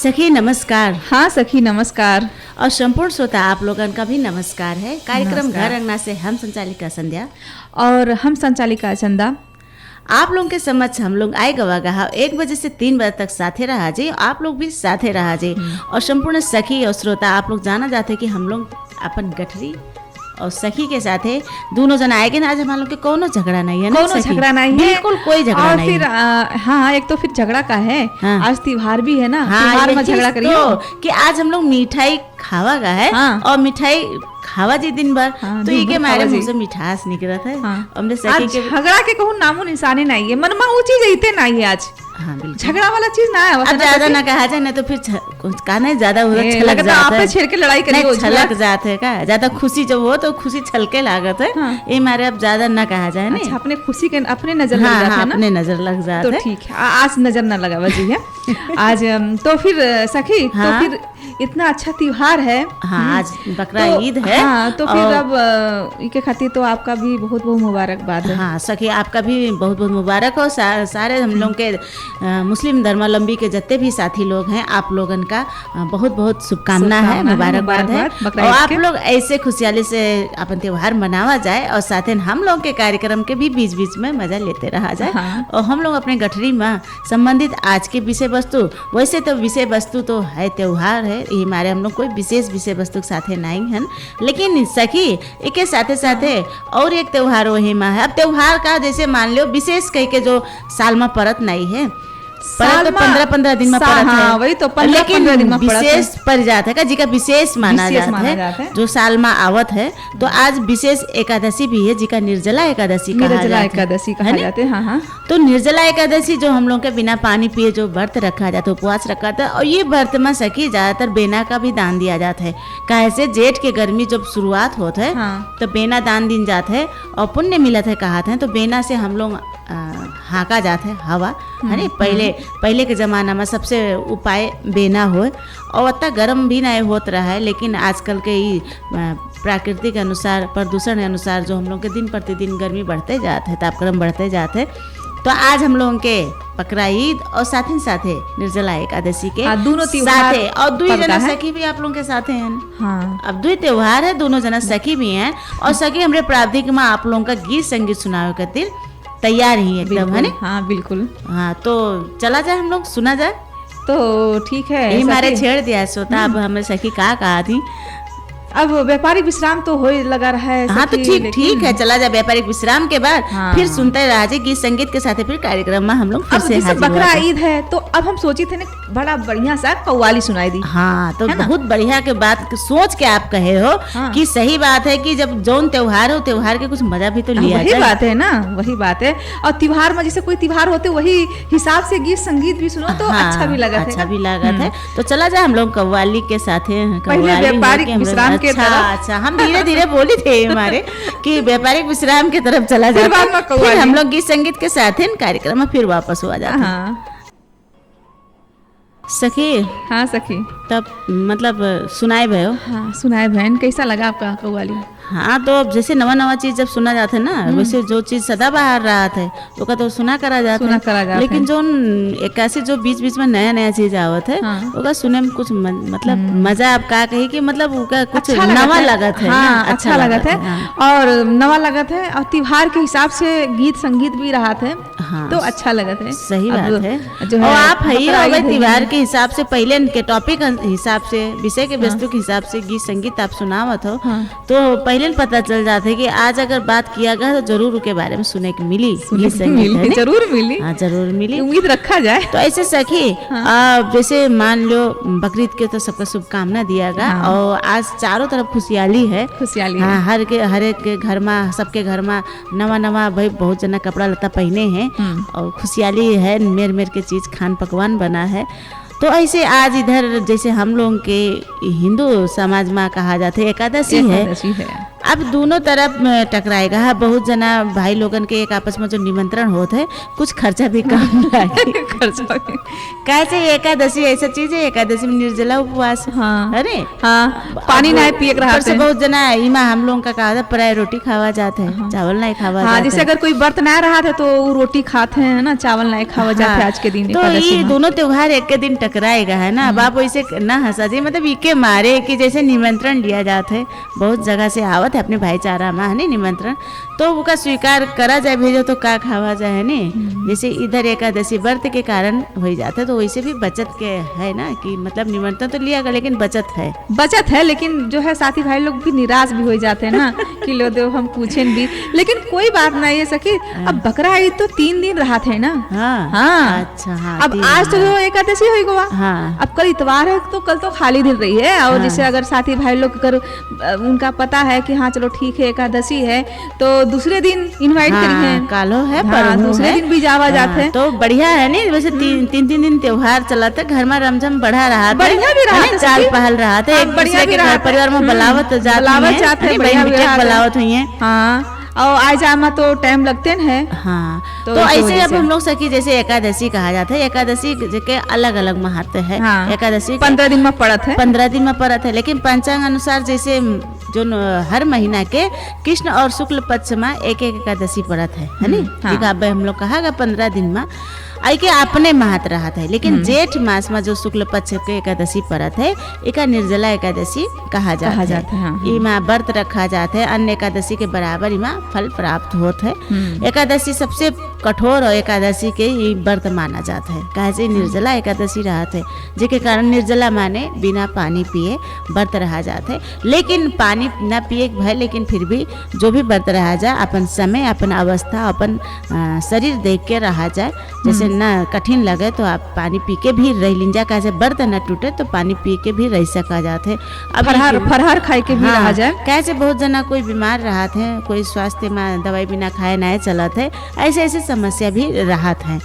सखी नमस्कार। हाँ सखी नमस्कार। और संपूर्ण श्रोता आप लोगन का भी नमस्कार है। कार्यक्रम घर अंगना से हम संचालिका संध्या और हम संचालिका चंदा आप लोगों के समक्ष हम लोग आए गवा 1 बजे से 3 बजे तक साथे रहा जी। आप लोग भी साथे रहा जी। और संपूर्ण सखी और श्रोता आप लोग जाना जाते कि हम लोग अपन गठरी और सखी के साथ है दोनों जना आएंगे ना। आज हम लोग के कोनो झगड़ा नहीं है ना, कोनो झगड़ा नहीं है, बिल्कुल कोई झगड़ा नहीं फिर हाँ एक तो फिर झगड़ा का है। हाँ। आज त्योहार भी है ना। हाँ, त्योहार में झगड़ा करियो तो कि आज हम लोग मिठाई खावा का है। हाँ। और मिठाई खावा जी दिन भर। हाँ, तो दिन ये के भर मारे खावा मुंह जी। से मिठास निकलत है। हाँ। हमने सखी आज के झगड़ा के कहूँ नामो निशाने नहीं है। मन में वो चीज इते नहीं है आज। हाँ बिल्कुल झगड़ा वाला चीज ना है। अब ज्यादा ना कहा जाए ना तो फिर कुछ कहना है ज्यादा उधर छलक लगता जाता आपे है। छेड़ के लड़ाई नहीं, करियो छलक जाते है का ज्यादा खुशी जब हो तो खुशी छलके लागत है। हाँ। ये मारे अब ज्यादा ना कहा जाए ना। अच्छा अपने खुशी के अपने नजर लग हाँ जाता हाँ है ना। अपने नजर लग तो जाता है। ठीक है आज नजर ना लगा वजी है। आज तो फिर सखी हाँ। तो फिर इतना अच्छा त्योहार है। हाँ आज बकरा तो ईद है। हाँ तो फिर और- अब इके खातिर तो आपका भी बहुत बहुत मुबारकबाद है। हाँ सखी आपका भी बहुत बहुत मुबारक हो। सारे हम लोग के मुस्लिम धर्मावलंबी के जितने भी साथी लोग हैं आप लोगन का बहुत बहुत शुभकामना है, मुबारकबाद है। बकरा और ईद आप के। लोग ऐसे खुशहाली से अपन त्योहार मनावा जाए और साथ ही हम लोग के कार्यक्रम के भी बीच बीच में मजा लेते रहा जाए। हाँ। और हम लोग अपने गठरी में संबंधित आज के विषय वस्तु वैसे तो विषय वस्तु तो है त्योहार है ये हमारे हम लोग कोई विशेष विषय वस्तु के साथे नहीं हैं। लेकिन सखी इके साथे साथे और एक त्योहार वही में है। अब त्योहार का जैसे मान लो विशेष कह के जो साल में परत नहीं है परत तो 15-15 दिन में परत हाँ, है। वही तो 15-15 लेकिन दिन में परत है। विशेष पर जाता है का जी का विशेष माना विशेष जाता माना जाता है है। जो साल में आवत है। तो आज विशेष एकादशी भी है जी का निर्जला एकादशी कहा निर्जला जाता है। एकादशी कहा है ना? जाते हैं। हाँ हाँ तो निर्जला एकादशी जो हम लोग के बिना पानी पिए जो व्रत रखा जाता है उपवास रखा जाता है। और ये व्रत में सखी ज्यादातर बेना का भी दान दिया जाता है। काहे से जेठ के गर्मी जब शुरुआत होता है हाँ। तो बेना दान दिन जाता है और पुण्य मिलत है कहते हैं। तो बेना से हम लोग हाँका जाते है हवा है ना। पहले के जमाना में सबसे उपाय बेना हो और उतना गर्म भी नहीं होत रहा है। लेकिन आजकल के ही प्रकृति के अनुसार प्रदूषण के अनुसार जो हम लोग के दिन प्रतिदिन गर्मी बढ़ते जाते हैं तापक्रम बढ़ते जाते हैं। तो आज हम लोगों के बकरा ईद और साथ ही साथे निर्जला एकादशी के हाँ, दोनों त्योहार साथे और दुई पड़ता जना है। सखी भी आप लोगों के साथे हैं। हाँ अब दुई त्योहार है दोनों जना सखी भी हैं। और सखी हमरे प्रावधिक में आप लोगों का गीत संगीत सुनावे खातिर तैयार ही एकदम है बिल्कुल, ना। हाँ बिल्कुल। हाँ तो चला जाए हम लोग सुना जाए। तो ठीक है यही हमारे सखी। छेड़ दिया सोता। अब हमें सखी कहा थी। अब व्यापारिक विश्राम तो हो लगा रहा है हाँ तो सखी, ठीक लेकिन ठीक है चला जाए व्यापारिक विश्राम के बाद हाँ। फिर सुनते रहा जाए गीत संगीत के साथ फिर कार्यक्रम में हम लोग फिर अब से जैसे हाजिर हुआ बकरा जाए। ईद है तो अब हम सोची थे ना बड़ा बढ़िया सा कव्वाली सुनाई दी। हाँ तो है ना? बहुत बढ़िया के बात सोच के आप कहे हो हाँ। कि सही बात है कि जब जौन त्योहार हो त्योहार के कुछ मजा भी तो लिया वही जाए। बात है ना वही बात है। और त्योहार में जैसे कोई त्योहार होते वही हिसाब से गीत संगीत भी सुनो तो हाँ, अच्छा भी लगा अच्छा भी लागत है। तो चला जाए हम लोग कव्वाली के साथ व्यापारिक विश्राम के तरफ। अच्छा हम धीरे धीरे बोली थे हमारे कि व्यापारिक विश्राम की तरफ चला फिर जाता बाद में है। कव्वाली। फिर हम लोग गीत संगीत के साथ ही कार्यक्रम में फिर वापस हुआ जाता है। हाँ सखी हाँ सखी तब मतलब सुनाए भयो। हाँ सुनाए बहन कैसा लगा आपका कव्वाली। हाँ तो अब जैसे नवा नवा चीज जब सुना जाता है ना वैसे जो चीज सदा बाहर रहा था तो का तो सुना करा जाता सुना करा जाता लेकिन है। जो एकासी जो बीच बीच में नया नया चीज आवत है हाँ। ओका सुने में कुछ मतलब मजा आप का कही कि मतलब ओका कुछ अच्छा नवा लगत है हाँ ना, अच्छा लगत है। हाँ। और नवा लगत है और त्योहार के हिसाब से गीत संगीत भी रहा थे हाँ, तो अच्छा लगत है। सही अब बात है। जो और आप है बकरा हो ईद है, त्योहार के हिसाब से पहले के टॉपिक हिसाब से विषय के वस्तु के हिसाब से गीत संगीत आप सुनावत हो हाँ। तो पहले पता चल जाता है कि आज अगर बात किया गया तो जरूर उसके बारे में सुने की मिली सुनने गीत को संगीत है मिली ना? जरूर मिली। हाँ जरूर मिली। उम्मीद रखा जाए। तो ऐसे सखी जैसे मान लो बकरीद के तो सबका शुभकामना दिया गया। हाँ। और आज चारों तरफ खुशहाली है। खुशहाली हाँ है। हर एक के घर में सबके घर में नवा नवा भाई बहुत जना कपड़ा लता पहने हैं और खुशहाली है। मेर मेर के चीज खान पकवान बना है। तो ऐसे आज इधर जैसे हम लोग के हिंदू समाज में कहा जाता है एकादशी है। एकादशी है। अब दोनों तरफ में टकराएगा। हाँ, बहुत जना भाई लोगन के एक आपस में जो निमंत्रण होत है कुछ खर्चा भी कम लागे। खर्चा भी। कैसे एकादशी ऐसा चीज है, एकादशी में निर्जला उपवास। हाँ। अरे हाँ, पानी अब नहीं पिए रहा ऊपर से बहुत जना इमा हम लोगों का कहा था प्राय रोटी खावा जाते हैं, चावल नहीं खावा हाँ, जाते जैसे हैं। अगर कोई व्रत ना रहा था तो वो रोटी खाते हैं ना, चावल नहीं खावा जाते हाँ, आज के दिन तो एकादशी ये में। दोनों त्योहार एक के दिन टकराएगा है ना। अब आप वैसे ना हंसा जी, मतलब इके मारे कि जैसे निमंत्रण लिया जाता है, बहुत जगह से आवत है अपने भाईचारा में है नी निमंत्रण, तो उसका स्वीकार करा जाए, भेजो तो का खावा जाए है नी। जैसे इधर एकादशी व्रत के कारण हो जाता है, तो वैसे भी बचत के है ना कि मतलब निमंत्रण तो लिया गया लेकिन बचत है। बचत है, लेकिन जो है साथी भाई लोग भी निराश भी हो जाते हैं ना कि लो दो हम पूछें भी, लेकिन कोई बात नहीं है सखी। अब बकरा ईद तो 3 दिन रहा थे ना। हाँ हाँ। अच्छा हाँ, अब तीन आज तो है। जो एकादशी हुई गोवा, हाँ अब कल इतवार है तो कल तो खाली दिन रही है। और जैसे अगर साथी भाई लोग अगर उनका पता है कि हाँ चलो ठीक है एकादशी है, तो दूसरे दिन इनवाइट करिए। कालो है, हाँ, परभू दूसरे है। दिन भी जावा जाते हैं। तो बढ़िया है नी। वैसे तीन दिन त्योहार चला था, घर में रमझम बढ़ा रहा था, बढ़िया भी रहा है नी, था चाल सखी। पहल रहा था, हाँ, एक बढ़िया दूसरे भी के रहा घर था। परिवार में बलावत बलावत जाते हैं, बढ़िया भी रहा था। बलावत हुई है। हाँ, और आज जामा तो टाइम लगते हैं। हाँ, तो तो इस ऐसे वजह अब से। हम लोग सखी जैसे एकादशी कहा जाता है, एकादशी के अलग अलग महत्व है। हाँ, एकादशी 15 दिन में पड़त है। 15 दिन में परत है, लेकिन पंचांग अनुसार जैसे जो हर महीना के कृष्ण और शुक्ल पक्ष में एक एक एकादशी परत है नी। हाँ। ठीक है, हम लोग कहा 15 दिन में आई के अपने महत्व रहता है, लेकिन जेठ मास में जो शुक्ल पक्ष के एकादशी परत है एका निर्जला एकादशी कहा जाता है। हाँ। इमा व्रत रखा जाता है, अन्य एकादशी के बराबर इमा फल प्राप्त होता है। एकादशी सबसे कठोर और एकादशी के ही व्रत माना जाता है, कहे निर्जला एकादशी रहते है, जिसके कारण निर्जला माने बिना पानी पिए व्रत रहा जाता है। लेकिन पानी ना पिए भय, लेकिन फिर भी जो भी व्रत रहा जाए अपन समय, अपन अवस्था, अपन शरीर देख के रहा जाए। जैसे ना कठिन लगे तो आप पानी पी के भी रह लीजा, कैसे व्रत न टूटे तो पानी पी के भी रह सका जाते है। अब फरहार खाए के भी रहा जाए। कैसे बहुत जना कोई बीमार रहा थे, कोई स्वास्थ्य में दवाई बिना खाए नहीं चलत है, ऐसे ऐसे समस्या भी राहत है।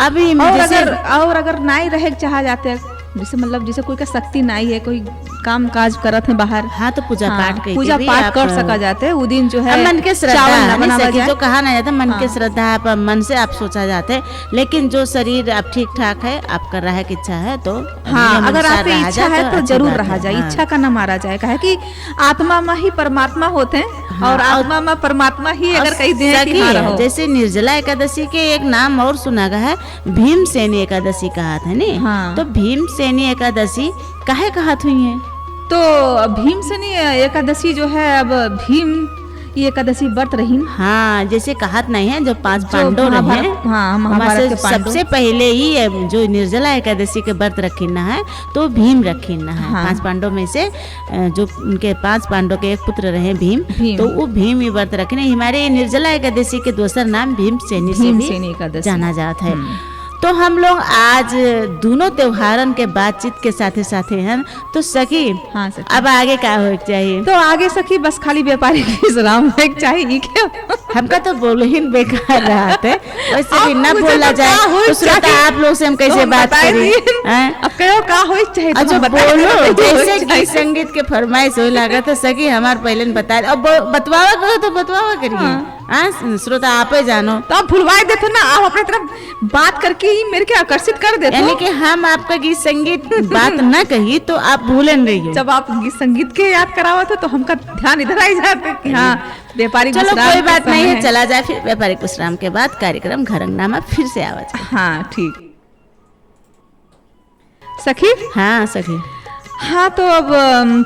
अभी और अगर नहीं रहे चाह जाते हैं, जैसे मतलब जैसे कोई का शक्ति नहीं है, कोई काम काज करत है बाहर, हाँ तो पूजा पाठ करके पूजा भी पाठ आप कर सका जाते हैं। वो दिन जो है मन के श्रद्धा चावल है, बनावा सखी, जाए। जो कहा ना जाता मन के श्रद्धा है, आप मन से आप सोचा जाते हैं। लेकिन जो शरीर आप ठीक ठाक है, आपका रहे की इच्छा है तो हाँ, अगर आपकी इच्छा है तो अच्छी जरूर बात रहा है। जाए। हाँ। इच्छा का ना मारा जाए, कहे कि आत्मा में ही परमात्मा होते हैं। और आत्मा में परमात्मा ही अगर कहीं दे कि हाँ रहो। जैसे निर्जला एकादशी के एक नाम और सुना गया है, भीमसेनी एकादशी कहा था नी। हाँ। तो भीमसेनी एकादशी काहे कहत हुई है? तो भीमसेनी एकादशी जो है, अब भीम ये एकादशी व्रत रही। हाँ, जैसे कहत नहीं है जो 5 पांडव रहे, हाँ, महाभारत के पांडव। सबसे पहले ही जो निर्जला एकादशी के व्रत रखीना है तो भीम रखीना है। हाँ। 5 पांडव में से जो उनके 5 पांडव के एक पुत्र रहे भीम, तो वो भीम ही व्रत रखने। हमारे निर्जला एकादशी के दूसर नाम भीमसेनी से भी एकादशी जाना जाता है। तो हम लोग आज दोनों त्योहारन के बातचीत के साथे साथे हैं, तो सखी हाँ सखी। अब आगे क्या हो चाहिए? तो आगे सखी बस खाली व्यापारी की सलाम चाहिए क्या? हमका तो बोलो ही बेकार रहा थे, वैसे भी न बोला जाए तो श्रोता आप लोग से हम कैसे बात करें? अब कहो का हो चाहिए अच्छा बोलो, जैसे गीत संगीत के फरमाइश हो लगा तो सकी हमार पहले बता। अब बतवावा करो तो बतवावा करिए। श्रोता आप ही जानो, तो आप भुलवाए देते ना, आप अपने तरफ बात करके ही मेरे के आकर्षित कर देते। यानी कि हम आपका गीत संगीत बात न कही तो आप भूलन रही हो। जब आप गीत संगीत के याद करावा तो हमका ध्यान इधर आई जाते कि हाँ व्यापारी। चलो कोई बात नहीं है, चला जाए फिर व्यापारिक विश्राम के बाद कार्यक्रम घरंगनामा फिर से आवाज। हाँ ठीक सखी। हाँ सखी। हाँ, तो अब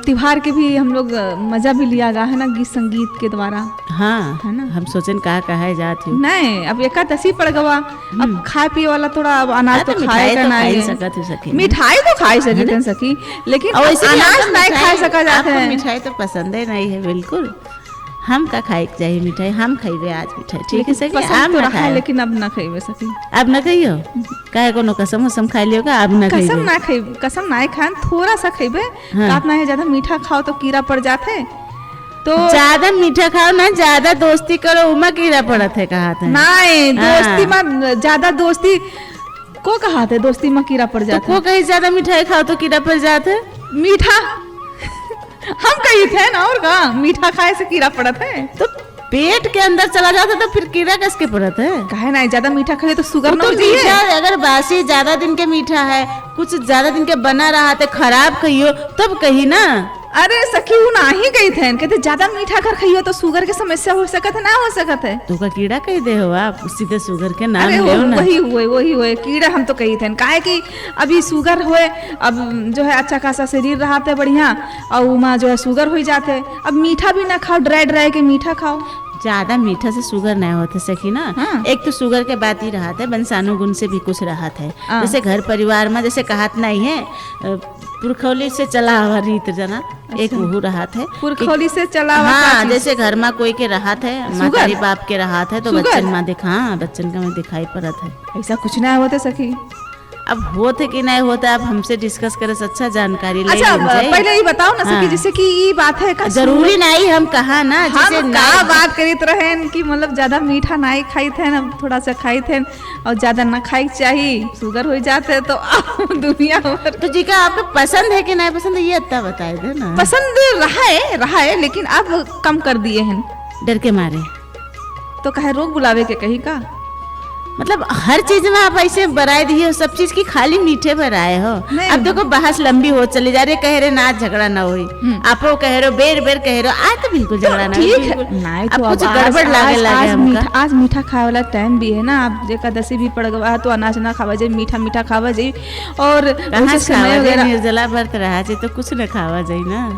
त्योहार के भी हम लोग मजा भी लिया गया है ना गीत संगीत के द्वारा। हाँ है ना, हम सोचन कहा है जाती हूँ। नहीं, अब एकादशी पड़ गवा, अब खाए पिए वाला थोड़ा अब अनाज तो खाए का नहीं है। मिठाई तो खाई सकते सकी, लेकिन अनाज नहीं खा सका जाता है। मिठाई तो पसंद ही नहीं है बिल्कुल। हम का खाए चाहिए मिठाई, हम खाइबे आज मिठाई, ठीक है सखी। आम तो रहा है, लेकिन अब ना खाइबे सखी। अब न खाइयो काहे कोनो कसम उसम खा लियो का? अब न खाइबे, कसम ना खाइबे, कसम ना खान, थोड़ा सा खाइबे। कातना है, ज्यादा मीठा खाओ तो कीड़ा पड़ जाते। तो ज्यादा मीठा खाओ ना, ज्यादा दोस्ती करो उमा कीड़ा पड़त है कहा था। नहीं, दोस्ती में ज्यादा दोस्ती को कहा थे, दोस्ती में कीड़ा पड़ जाता। को कहीं ज्यादा मिठाई खाओ तो कीड़ा पड़ जाते। मीठा हम कही थे ना, और का मीठा खाए से कीड़ा पड़त है, तो पेट के अंदर चला जाता तो फिर कीड़ा किसके पड़त है? कहे ना ज्यादा मीठा खाए तो शुगर तो मीठा अगर बासी ज्यादा दिन के मीठा है, कुछ ज्यादा दिन के बना रहा तो खराब कहियो तब कही ना। अरे सखी वो ना ही गई थे, कहते ज्यादा मीठा कर खाइयो तो शुगर के समस्या हो सकत है, ना हो सकत है। तो का कीड़ा कह दे हो आप, सीधे शुगर के नाम अरे ले ना। वही हुए कीड़ा हम तो कही थे, काहे कि अभी शुगर होए, अब जो है अच्छा खासा शरीर रहते बढ़िया, और वहाँ जो है शुगर हो जाते। अब मीठा भी ना खाओ, ड्राई के मीठा खाओ। ज्यादा मीठा से शुगर नहीं होते सखी ना। हाँ। एक तो शुगर के बात ही रहा है, बंसानु गुण से भी कुछ रहा है। हाँ। जैसे घर परिवार में जैसे कहत नहीं है, पुरखौली से चला हुआ रीत जना, एक वो रहा है पुरखौली से चला हुआ। हाँ, जैसे घर में कोई के रहा है, मातारी बाप के रहा है, तो बच्चन में देखा, बच्चन का में दिखाई पड़त है। ऐसा कुछ नहीं होते सखी। अब होते कि नहीं होता, अब हमसे डिस्कस करे से अच्छा जानकारी ले। अच्छा पहले ये बताओ ना सखी, जैसे कि ये बात है का जरूरी नहीं हम कहा ना, जैसे हम का बात करीत रहे कि मतलब ज्यादा मीठा नहीं खाई थे ना, थोड़ा सा खाई थे और ज्यादा ना खाई चाहिए, शुगर हो जाते तो दुनिया भर। तो जी का आपको पसंद है कि नहीं पसंद है, ये इतना बताए दे ना। पसंद रहा है लेकिन अब कम कर दिए हैं, डर के मारे। तो कहे रोग बुलावे के कहीं का, मतलब हर चीज में आप ऐसे बराए दिए हो, सब चीज की खाली मीठे बराए हो। अब देखो बहस लंबी हो चली जा रही, कह रहे ना आज झगड़ा ना होई, आप कह रहे हो बेर कह रहे हो, आज तो बिल्कुल झगड़ा ना ठीक है। नहीं तो कुछ गड़बड़ लागे लगे आज मीठा खाए वाला टाइम भी है ना, आप एकादशी भी पड़ गवा तो अनाज ना खावा जाए, मीठा खावा जाए। और निर्जला व्रत रहा जाए तो कुछ न खावा जाए ना,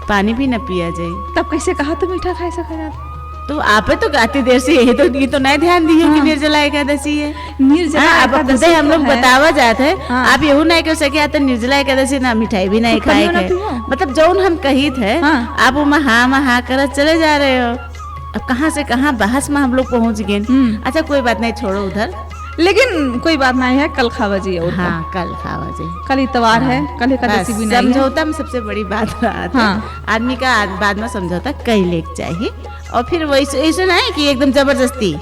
पानी भी न पिया जाए, तब कैसे कहा तो मीठा खाए सका जाता। तो आप तो गाती देर से ये तो नहीं ध्यान दिए कि निर्जला एकादशी है। निर्जला एकादशी हम लोग बतावा जाते हैं, आप यू नहीं कर सके आता निर्जला एकादशी ना मिठाई भी नहीं खाए थे, मतलब जौन हम कही थे आप वो महा कर चले जा रहे हो। अब कहाँ से कहाँ बहस में हम लोग पहुँच गए। अच्छा कोई बात नहीं, छोड़ो उधर, लेकिन कोई बात नहीं है, कल खावा जी। हाँ कल खावा जी, कल इतवार है, कल एकादशी भी नहीं है। समझौता में सबसे बड़ी बात रहा आदमी का बाद में समझौता कई लेक चाहिए, और फिर वैसे ऐसे नहीं कि एकदम जबरदस्ती,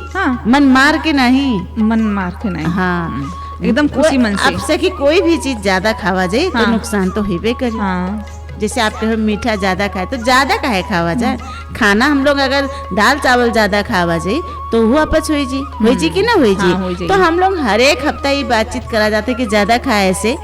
मन मार के नहीं, मन मार के नहीं, हाँ एकदम खुशी मन से। अब से कि कोई भी चीज ज्यादा खावा जाए तो नुकसान तो होबे करे। जैसे आप कहो मीठा ज्यादा खाए तो ज्यादा काहे खावा जाए, खाना हम लोग अगर दाल चावल ज्यादा खावा जाए तो वो अपच हुई जी कि ना हुई जी। तो हम लोग हर एक हफ्ता ये बातचीत करा जाते कि ज्यादा खाए से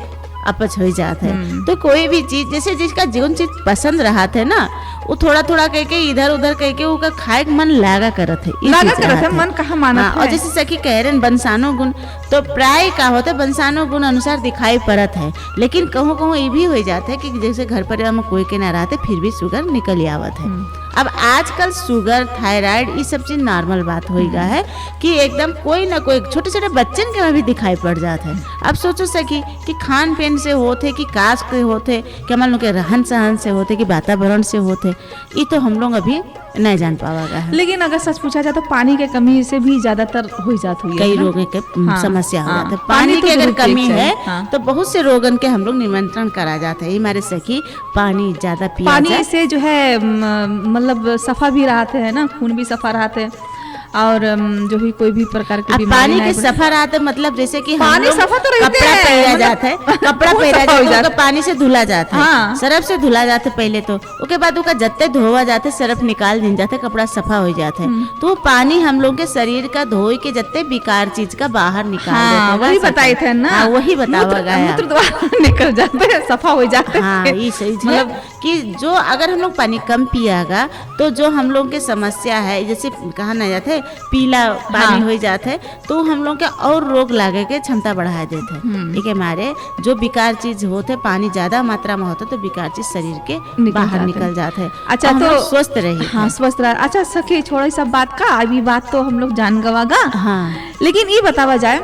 अपच हो जाता है। तो कोई भी चीज जैसे जिसका जीवन चीज पसंद रहा थे ना, वो थोड़ा थोड़ा कह के इधर उधर कह के उसका खाए मन लागा करत है, मन कहाँ माना। और जैसे सखी कह रहे बंसानो गुण, तो प्राय का होता है बंसानो गुण अनुसार दिखाई पड़त है, लेकिन कहूँ कहूँ ये भी हो जाता है कि जैसे घर परिवार में कोई के ना रहते फिर भी शुगर निकल आवत है। अब आजकल शुगर थायराइड ये सब चीज नॉर्मल बात हो गया है कि एकदम कोई ना कोई छोटे छोटे बच्चन के में भी दिखाई पड़ जाता है। अब सोचो सकी कि खान पीन से होते कि कास्ट के होते कि हम लोग के रहन सहन से होते कि वातावरण से होते, ये तो हम लोग अभी नहीं जान पावा। लेकिन अगर सच पूछा जाए तो पानी के कमी से भी ज्यादातर हो जाती है, कई रोगों के समस्या हो जाता है। पानी की अगर कमी है तो बहुत से रोगन के हम लोग निमंत्रण करा जाता है। हमारे सखी पानी ज्यादा पिया, पानी से जो है मतलब सफा भी रहते हैं ना, खून भी सफा रहते हैं, और जो भी कोई भी प्रकार की बीमारी पानी के सफा रहते मतलब जैसे कि पानी सफा तो रहते कपड़ा पहना जाता है, कपड़ा पहना जाता है, पानी से धुला जाता है, सरफ से धुला जाता है पहले तो, उसके बाद उसका जत्ते धोवा जाते, सरफ निकाल दिन जाते, कपड़ा सफा हो जाता है। तो पानी हम लोग के शरीर का धोए के जत्ते बेकार चीज का बाहर निकाल देता है। वही बताए थे ना, वही बतावा गया, निकल जाते हैं, सफा हो जाते हैं। ये सही मतलब कि जो अगर हम लोग पानी कम पियागा तो जो हम लोग के समस्या है, जैसे कहा ना जाता है पीला पानी हो जाता है, तो हम लोग के और रोग लागे के क्षमता बढ़ा देते हैं। ठीक है, हमारे जो बेकार चीज होते पानी ज्यादा मात्रा में होता तो बेकार चीज शरीर के बाहर निकल जाते हैं। अच्छा तो स्वस्थ रहे, हाँ स्वस्थ रहे। अच्छा सखी छोड़ो सब बात का, अभी बात तो हम लोग जान गवागा, लेकिन ये बतावा जाए।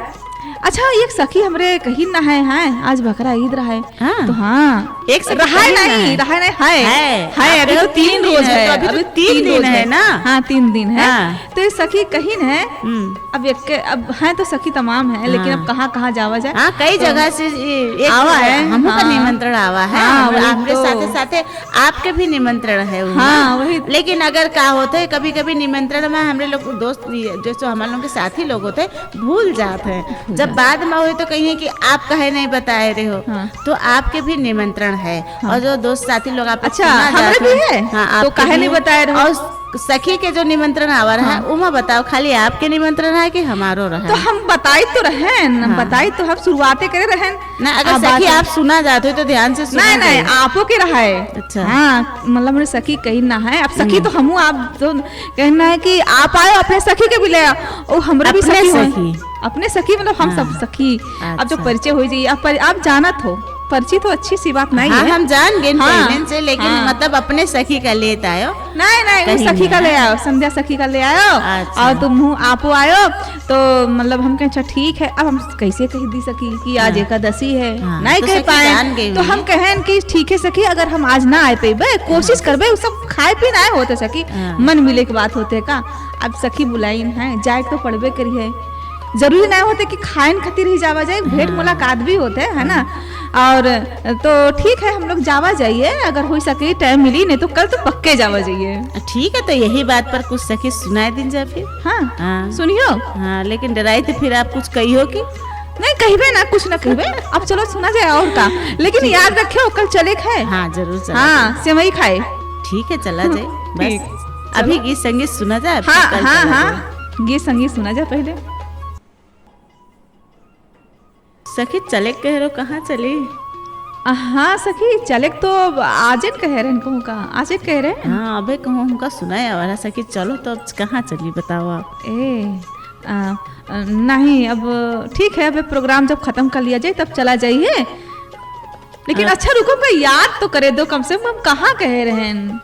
अच्छा एक सखी हमरे कहीं ना है आज बकरा ईद रहा है, तो एक रहा नहीं है अभी तो 3 रोज है, अभी 3 दिन है ना, 3 दिन है। तो ये सखी कहीं है, अब एक अब है तो सखी तमाम है, लेकिन अब कहाँ जावा जाए। कई जगह से आवा है, हमको का निमंत्रण आवा है। आपके साथे साथे आपके भी निमंत्रण है। हाँ, वही। लेकिन अगर का होते है कभी कभी निमंत्रण में हमरे लोग दोस्त जैसे हमारे लोग के साथी लोग होते हैं भूल जाते हैं। जब बाद में हुए तो कहिए कि आप कहे नहीं बताए रहे हो। तो आपके भी निमंत्रण है। और जो दोस्त साथी लोग आप अच्छा हमारे भी है। हाँ, तो कहे नहीं बताए रहे। और सखी के जो निमंत्रण आवा रहा है उमा बताओ खाली आपके निमंत्रण है कि हमारो रहा? तो हम बताई तो रहें, बताई तो हम शुरुआतें करे रहें ना। अगर सखी आप सुना जाते हो तो ध्यान से सुना। नहीं आपो के रहा है। अच्छा हाँ, मतलब मेरे सखी कहीं ना है। अब सखी तो हमू आप तो कहना है कि आप आए अपने सखी के भी ले आओ। हमरा भी सखी अपने सखी मतलब हम सब सखी। अब जो परिचय हो जाइए आप जानत हो पर्ची तो अच्छी सी बात नहीं है। हम जान गए पहले से, लेकिन मतलब अपने सखी का लेता आयो। नहीं वो सखी का ले आयो, संध्या सखी का ले आयो। और तुम आपो आयो तो मतलब हम कहें अच्छा ठीक है। अब हम कैसे कह दी सकी कि आज एकादशी है, नहीं कह पाए तो हम कहें कि ठीक है सखी अगर हम आज ना आए पे कोशिश करबे सब खाए पीना है होते सखी मन मिले की बात होते का। अब सखी बुलाइन है जाए तो पड़बे करी है। जरूरी नहीं होते कि खाइन खातिर ही जावा जाए, भेंट मुलाकात भी होते है ना। और तो ठीक है हम लोग जावा जाइए अगर हो सके टाइम मिली, नहीं तो कल तो पक्के जावा जाइए। ठीक है तो यही बात पर कुछ सखी सुनाए दिन जा फिर। हाँ सुनियो। हाँ लेकिन डराई तो फिर आप कुछ कही हो कि नहीं कहबे ना कुछ ना कहबे। अब चलो सुना जाए और का, लेकिन याद रखियो कल चले खाए। हाँ जरूर चला। हाँ सेवई खाए। ठीक है चला जाए बस। अभी गीत संगीत सुना जाए। हाँ गीत संगीत सुना जाए पहले। सखी चले कह रहे कहाँ चली? हाँ सखी चले तो आज कह रहे कहूँ का आज कह रहे। हाँ अबे कहूँ हमका सुनाया वाला सखी चलो तो अब कहाँ चली बताओ आप। नहीं अब ठीक है अब प्रोग्राम जब खत्म कर लिया जाए तब चला जाइए। लेकिन अच्छा रुको मैं याद तो करे दो कम से कम हम कहाँ कह रहे हैं।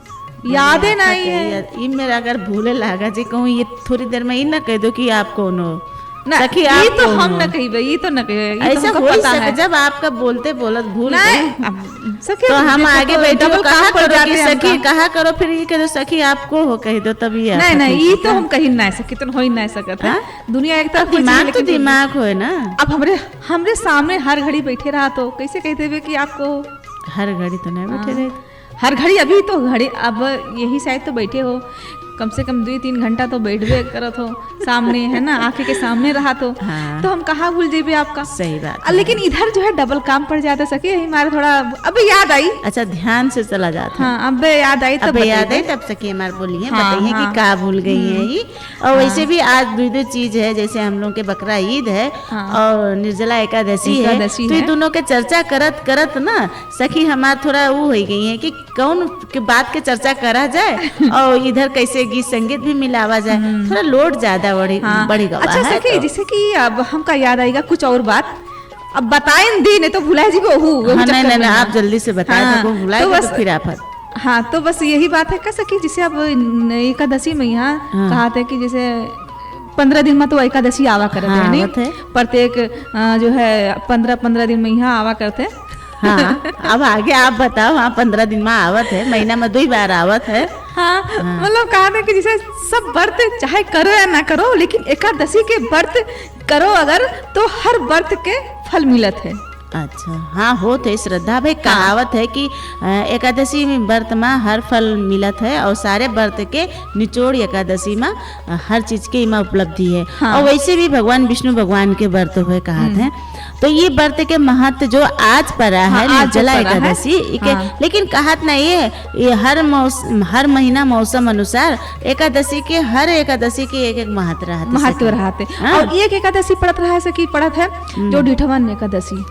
यादें नहीं है ये मेरा अगर भूले लगा जी कहूँ ये थोड़ी देर में ही ना कह दो कि आप कौन हो। सखी ये तो हम न कही भाई, ये तो न कहे ऐसा हो ही सके जब आपका बोलते बोलत भूल गए तो हम आगे बैठे कहा करो कि सखी कहा करो फिर ये कह दो सखी आपको हो कह दो तभी। नहीं ये तो हम कहीं ना सके तो हो ही ना सकता है। दुनिया एक तरफ दिमाग तो दिमाग हो ना। अब हमरे सामने हर घड़ी बैठे रहा तो कैसे कहते हुए कि आपको हर घड़ी तो नहीं बैठे रहे। हर घड़ी अभी तो घड़ी अब यही शायद तो बैठे हो कम से कम 2-3 घंटा तो बैठबे करत हो सामने है ना आंखें के सामने रहा तो। हाँ। तो हम कहाँ भूल जेबे आपका। सही बात। लेकिन इधर जो है डबल काम पड़ जाता सके हमारे थोड़ा अब याद आई। अच्छा ध्यान से चला जाता। हाँ अब याद आई तब याद आई तब सके हमारे बोलिए बताइए कि का भूल गई है ये। और वैसे भी आज दो चीज है जैसे हम लोग के बकरा ईद है और निर्जला एकादशी है तो ये दोनों के चर्चा करत करत ना सखी हमार थोड़ा वो हो गई है कि कौन के बात के चर्चा करा जाए और इधर कैसे गीत संगीत भी मिलावा जाए थोड़ा लोड ज्यादा बढ़ेगा। अच्छा सखी जैसे कि अब हमका याद आएगा कुछ और बात अब बताएं दी नहीं तो भुला जी नहीं आप जल्दी से बताएं तो भुलाए तो फिर आप। हाँ तो बस यही बात है का सखी जैसे अब एकादशी में यहाँ कहा था कि जैसे 15 दिन में तो एकादशी आवा करते हैं नहीं प्रत्येक जो है 15 दिन में यहाँ आवा करते हैं। हाँ अब आगे आप बताओ। हाँ 15 दिन में आवत है महीना में 2 बार आवत है। हाँ मतलब कहा था कि जैसे सब व्रत चाहे करो या ना करो लेकिन एकादशी के व्रत करो अगर तो हर व्रत के फल मिलत है। अच्छा हाँ हो तो श्रद्धा भाई कहावत है कि एकादशी में व्रत में हर फल मिलत है और सारे व्रत के निचोड़ एकादशी में हर चीज के इमा उपलब्धि है। और वैसे भी भगवान विष्णु भगवान के व्रत हुए कहते हैं तो ये व्रत के महत्व जो आज पड़ा है निर्जला एकादशी के लेकिन कहत नहीं है ये हर महीना मौसम अनुसार एकादशी के हर एकादशी के एक महत्व रहते। और एक एकादशी पड़त रहा है कि पड़त है जो डिठवन एकादशी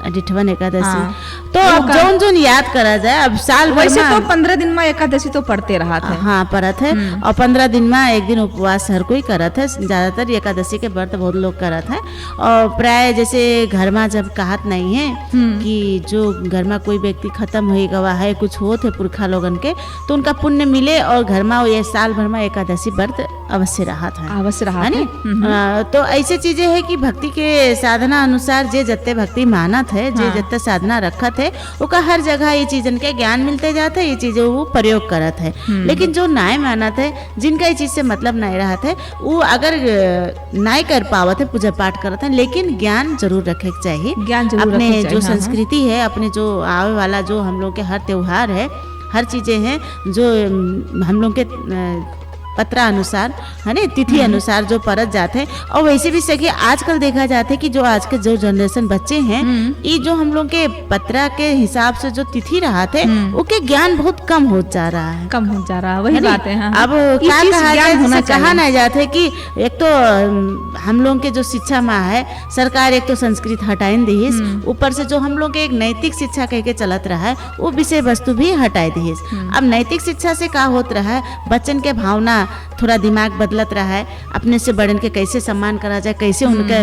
तो अब जोन याद करा जाए अब साल भर वैसे तो 15 दिन में एकादशी तो पढ़ते रहा था। हाँ पढ़त है और 15 दिन में एक दिन उपवास हर कोई करत है। ज्यादातर एकादशी के व्रत बहुत लोग करत है और प्राय जैसे घर में जब कहत नहीं है कि जो घर में कोई व्यक्ति खत्म हो गवा है कुछ होत है पुरखा लोगन के तो उनका पुण्य मिले और घर में ये साल भर में एकादशी व्रत अवश्य राहत है, अवश्य राहत है नी। तो ऐसे चीजें है कि भक्ति के साधना अनुसार जे जत्ते भक्ति मानत है, जे जत्ते साधना रखत है, ओका हर जगह ये चीजन के ज्ञान मिलते जाते है, ये चीजें वो प्रयोग करत है। लेकिन जो नाय मानत है, जिनका ये चीज से मतलब नहीं रहत है, वो अगर नाय कर पावत है, पूजा पाठ करत है, लेकिन ज्ञान जरूर रखे के चाहिए। ज्ञान जरूर अपने रखे के जो चाहिए, संस्कृति है, अपने जो आवे वाला जो हम लोग के हर त्योहार है, हर चीजें हैं जो हम लोग के पत्रा अनुसार, है ना, तिथि अनुसार जो परत जाते हैं। और वैसे भी सके आजकल देखा जाता है कि जो आज के जो जनरेशन बच्चे हैं, ये जो हम लोग के पत्रा के हिसाब से जो तिथि रहा थे, उसके ज्ञान बहुत कम हो जा रहा है, कम हो जा रहा है, वही बात है। हाँ। अब क्या कहा जाए, जैसे कहा नहीं जाता कि एक तो हम लोग के जो शिक्षा में है, सरकार एक तो संस्कृत हटाइन दीस, ऊपर से जो हम लोग के एक नैतिक शिक्षा कह के चलत रहा है, वो विषय वस्तु भी हटाई दीस। अब नैतिक शिक्षा से क्या होत रहा है, बच्चन के भावना थोड़ा दिमाग बदलत रहा है, अपने से बड़न के कैसे सम्मान करा जाए, कैसे उनके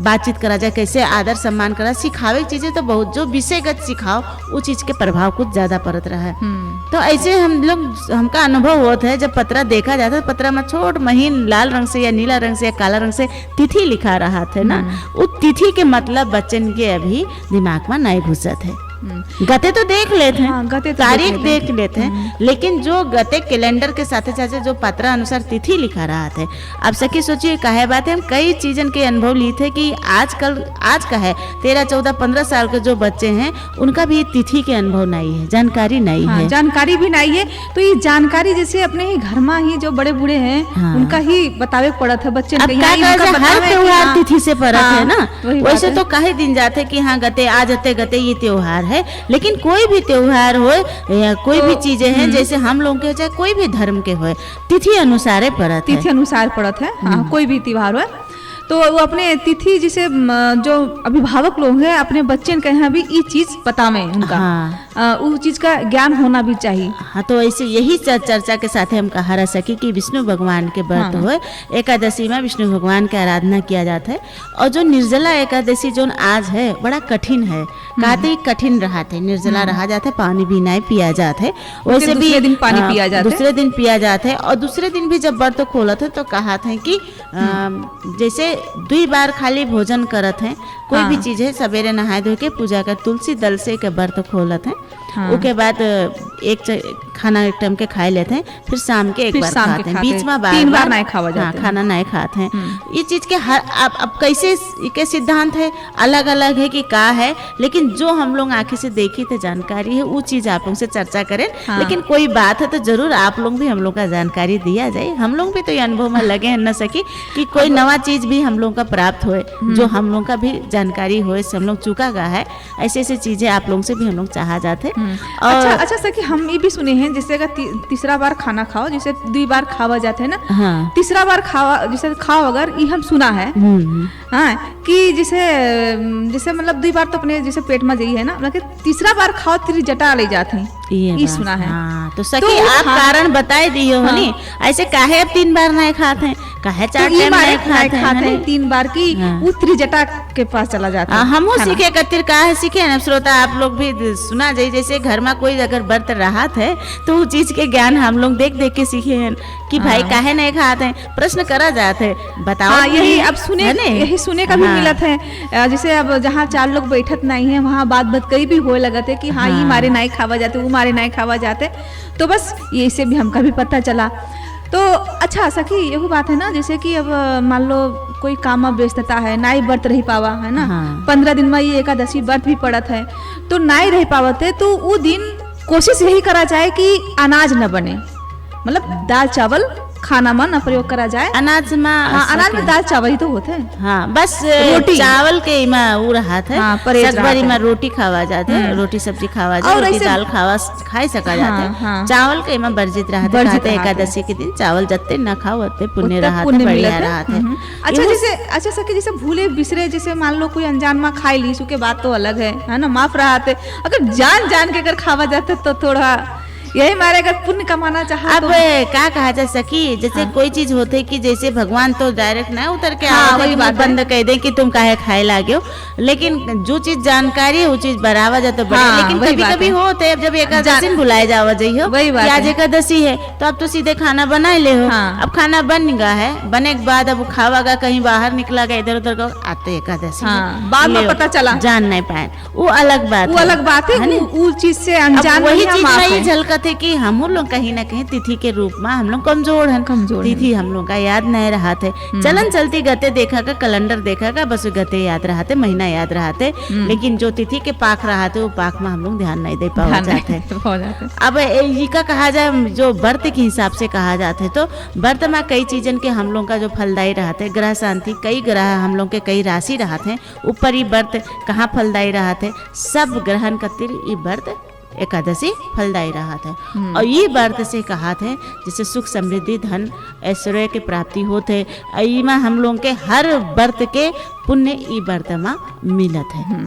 बातचीत करा जाए, कैसे आदर सम्मान करा, सिखावे चीजें तो बहुत, जो विषयगत सिखाओ वो चीज के प्रभाव कुछ ज्यादा पड़त रहा है। तो ऐसे हमका अनुभव होता है, जब पत्रा देखा जाता है, पत्रा में छोट महीन लाल रंग से या नीला रंग से या काला रंग से तिथि लिखा रहा था ना, वो तिथि के मतलब बच्चन के अभी दिमाग में नहीं घुसत है। गते तो देख लेते हैं, गते तो तारीख देख लेते हैं, लेकिन जो गते कैलेंडर के साथ साथ जो पत्रा अनुसार तिथि लिखा रहा था। अब सखी सोचिए काहे बात है, हम कई चीजन के अनुभव लिए थे कि आजकल आज का है 13, 14, 15 साल के जो बच्चे हैं, उनका भी तिथि के अनुभव नहीं है, जानकारी नहीं है, जानकारी भी नहीं है। तो ये जानकारी जैसे अपने ही घर में ही जो बड़े बूढ़े हैं, उनका ही बतावे पड़ा था बच्चे। अब हर त्योहार तिथि से परत है ना, वैसे तो कहे दिन जाते कि हाँ गते आ जाते गते ये त्योहार है, लेकिन कोई भी त्योहार हो या कोई भी चीजें हैं, जैसे हम लोग के चाहे कोई भी धर्म के हो, तिथि अनुसार पड़त है, तिथि अनुसार पड़त है। हाँ, कोई भी त्योहार हो तो वो अपने तिथि जिसे जो अभिभावक लोग हैं, अपने बच्चे के यहाँ भी ये चीज पता में उनका उस चीज का ज्ञान होना भी चाहिए। हाँ, तो ऐसे यही चर्चा के साथ हम कहा रह सके कि विष्णु भगवान के व्रत हो, एकादशी में विष्णु भगवान की आराधना किया जाता है। और जो निर्जला एकादशी जो आज है बड़ा कठिन है, कहते कठिन रहा थे, निर्जला रहा जाता है, पानी भी नहीं पिया जाता है, वैसे भी दूसरे दिन पानी पिया जाता है, दूसरे दिन पिया जाता है। और दूसरे दिन भी जब व्रत खोलत है तो कहा था कि जैसे 2 बार खाली भोजन करत हैं, कोई भी चीज है, सवेरे नहाए धो के पूजा कर तुलसी दल से के व्रत खोलत हैं, उसके बाद एक खाना एक टाइम के खाए लेते हैं, फिर शाम के एक बार खाते हैं, बीच में बार नहीं खावा जाता है, खाना नहीं खाते हैं। ये चीज के हर अब कैसे के सिद्धांत है अलग अलग है कि का है, लेकिन जो हम लोग आंखें से देखी थे जानकारी है वो चीज आप लोग से चर्चा करें। लेकिन कोई बात है तो जरूर आप लोग भी हम लोग का जानकारी दिया जाए, हम लोग भी तो ये अनुभव में लगे हैं न सकी कि कोई नवा चीज भी हम लोग का प्राप्त होए, जो हम लोग का भी जानकारी होए, हम लोग चुका गया है, ऐसे ऐसे चीजें आप लोग से भी हम लोग चाहा जाते। और अच्छा सखी हम ये भी सुने हैं जैसे अगर तीसरा बार खाना खाओ, जैसे 2 बार खावा जाते है ना, हाँ। तीसरा बार खावा जैसे खाओ अगर, ये हम सुना है हाँ कि जैसे मतलब 2 बार तो अपने जैसे पेट में जाइए है ना, मतलब तीसरा बार खाओ त्रिजटा ले जाते हैं, ये सुना है। हाँ, तो सखी आप कारण बताए दियो हनी, ऐसे काहे अब 3 बार नहीं खाते हैं, काहे 4 टाइम नहीं खाते हैं, 3 बार की वो त्रिजटा के पास चला जाता है। हम सीखे कतिर काहे सीखे ना श्रोता, आप लोग भी सुना जाए, जैसे घर में कोई अगर व्रत रहा है तो वो चीज के ज्ञान हम लोग देख देख के सीखे हैं कि भाई काहे नहीं खाते हैं, प्रश्न करा जाते है, बताओ। यही अब सुने यही सुने का भी मिलत है, जैसे अब जहाँ 4 लोग बैठत नहीं है, वहाँ बात कई भी होए लगते कि हाँ ये मारे नहीं खावा जाते, वो मारे नहीं खावा जाते, तो बस ये से भी हमका भी पता चला। तो अच्छा सखी यही बात है ना, जैसे कि अब मान लो कोई काम में व्यस्तता है, नाई व्रत रही पावा है ना, 15 दिन में ये एकादशी व्रत भी पड़त है, तो नाई रह पावत है, तो वो दिन कोशिश यही करा जाए कि अनाज न बने, मतलब दाल चावल खाना में न प्रयोग करा जाए। अनाज में अनाज में दाल चावल ही तो होते हैं। हाँ, बस रोटी चावल के वो रहा था, सगबरी में रोटी खावा जाते है, रोटी सब्जी खावा जाए, रोटी दाल खाई सका जाते है, चावल के में वर्जित रहा था। एकादशी के दिन चावल जत्ते न खाओ उतने पुण्य रहा था, बढ़िया रहा था। अच्छा सखी जैसे भूले बिसरे, जैसे मान लो कोई अनजान में खाई ली, उसके बात तो अलग है ना, माफ रहा थे। अगर जान के अगर खावा जाते तो थोड़ा यही मारे अगर पुण्य कमाना चाहा अब क्या कहा जा सकी, जैसे कोई चीज होते कि जैसे भगवान तो डायरेक्ट ना उतर के वही बात बंद कह दे कि तुम काहे खाए लागे हो, लेकिन जो चीज जानकारी है वो चीज बढ़ावा जाता है। लेकिन कभी कभी होते जब एकादशी बुलाए जावा जाइयो कि आज एकादशी है तो अब तो सीधे खाना बना ले हो। अब खाना बन गया है, बने के बाद अब खावागा, कहीं बाहर निकला गया इधर उधर का आते एकादशी बाद में पता चला, जान नहीं पाए, वो अलग बात, वो अलग बात है। वो चीज से अनजान वही चीज नहीं झलकत है कि हम लोग कहीं ना कहीं तिथि के रूप में हम लोग कमजोर हैं, तिथि हम लोग का याद नहीं रहा थे। चलन चलती गते देखा का, कैलेंडर देखा का, बस गते याद रहा थे, महीना याद रहा थे, लेकिन जो तिथि के पाक रहा थे वो पाक में हम लोग ध्यान नहीं दे पा जाते। अब ये का कहा जाए जो व्रत के हिसाब से कहा जाता है, तो व्रत में कई चीजन के हम लोग का जो फलदायी रहते, ग्रह शांति, कई ग्रह हम लोग के कई राशि रहते हैं, ऊपर ही व्रत कहाँ फलदायी रहते, सब ग्रहण खातिर ये व्रत एकादशी फलदायी रहा था। और ये व्रत से कहा थे जिससे सुख समृद्धि धन ऐश्वर्य के प्राप्ति होते, में हम लोग के हर व्रत के पुण्य ई व्रत में मिलत है।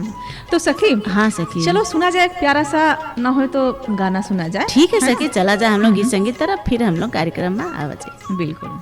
तो सखी, हाँ सखी, चलो सुना जाए, प्यारा सा ना हो तो गाना सुना जाए। ठीक है सखी, चला जाए हम लोग गीत संगीत तरफ, फिर हम लोग कार्यक्रम में आवा जाए। बिल्कुल।